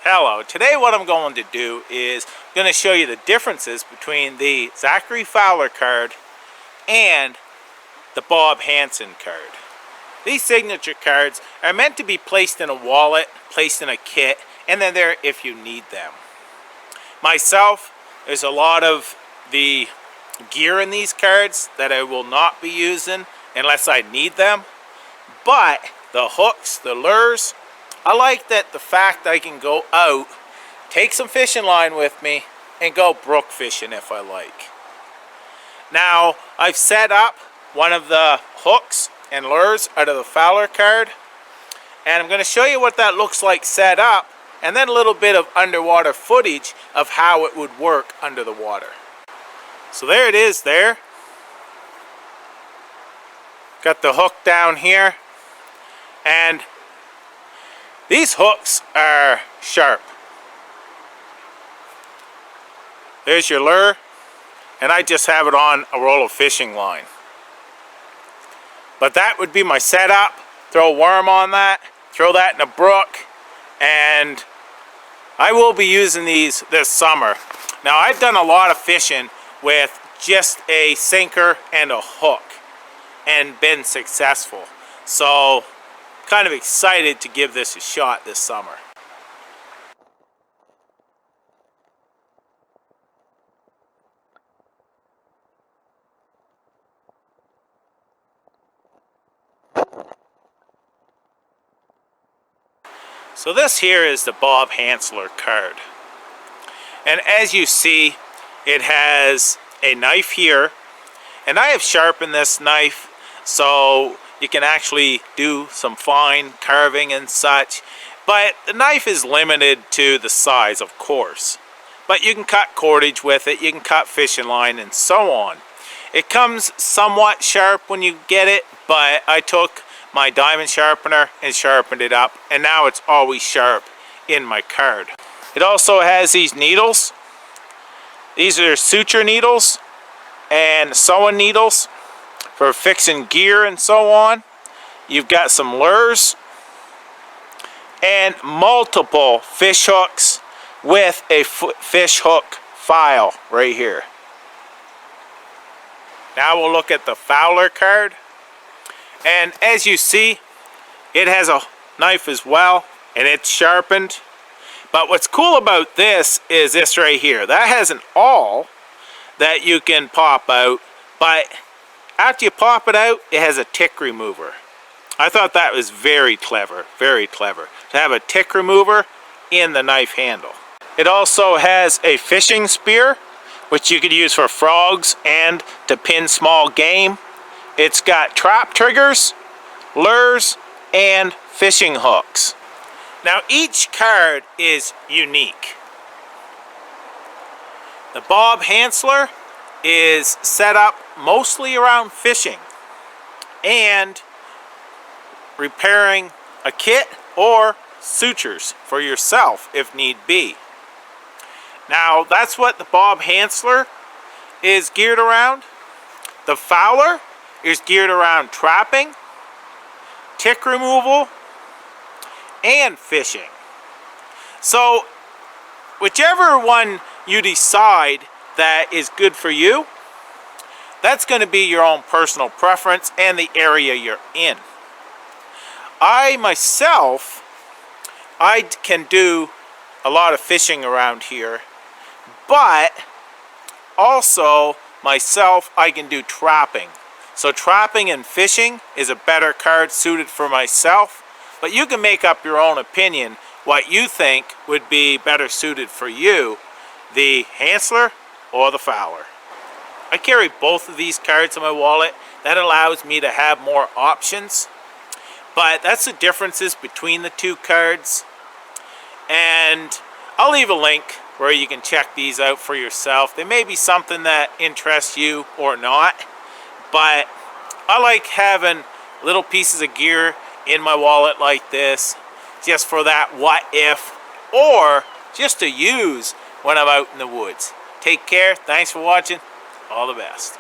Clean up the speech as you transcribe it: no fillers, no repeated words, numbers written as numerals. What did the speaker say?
Hello, today what I'm going to do is going to show you the differences between the Zachary Fowler card and the Bob Hansen card. These signature cards are meant to be placed in a wallet, placed in a kit, and then there if you need them. Myself, there's a lot of the gear in these cards that I will not be using unless I need them, but the hooks, the lures, I like that the fact I can go out, take some fishing line with me, and go brook fishing if I like. Now, I've set up one of the hooks and lures out of the Fowler card, and I'm going to show you what that looks like set up, and then a little bit of underwater footage of how it would work under the water. So there it is there. Got the hook down here, and these hooks are sharp. There's your lure, and I just have it on a roll of fishing line. But that would be my setup. Throw a worm on that, throw that in a brook, and I will be using these this summer. Now, I've done a lot of fishing with just a sinker and a hook and been successful. So kind of excited to give this a shot this summer. So this here is the Bob Hansler card. And as you see, it has a knife here. And I have sharpened this knife so you can actually do some fine carving and such, but the knife is limited to the size, of course. But you can cut cordage with it, you can cut fishing line, and so on. It comes somewhat sharp when you get it, but I took my diamond sharpener and sharpened it up, and now it's always sharp in my card. It also has these needles. These are suture needles and sewing needles for fixing gear and so on. You've got some lures and multiple fish hooks with a fish hook file right here. Now we'll look at the Fowler card, and as you see, it has a knife as well, and it's sharpened. But what's cool about this is this right here. That has an awl that you can pop out, but after you pop it out, it has a tick remover. I thought that was very clever to have a tick remover in the knife handle. It also has a fishing spear, which you could use for frogs and to pin small game. It's got trap triggers, lures, and fishing hooks. Now each card is unique. The Bob Hansler is set up mostly around fishing and repairing a kit or sutures for yourself if need be. Now that's what the Bob Hansler is geared around. The Fowler is geared around trapping, tick removal, and fishing. So whichever one you decide that is good for you, that's going to be your own personal preference and the area you're in. I myself, I can do a lot of fishing around here, but also myself, I can do trapping. So trapping and fishing is a better card suited for myself, but you can make up your own opinion what you think would be better suited for you, the Hansler or the Fowler. I carry both of these cards in my wallet. That allows me to have more options, but that's the differences between the two cards. And I'll leave a link where you can check these out for yourself. They may be something that interests you or not, but I like having little pieces of gear in my wallet like this just for that what if, or just to use when I'm out in the woods. Take care. Thanks for watching. All the best.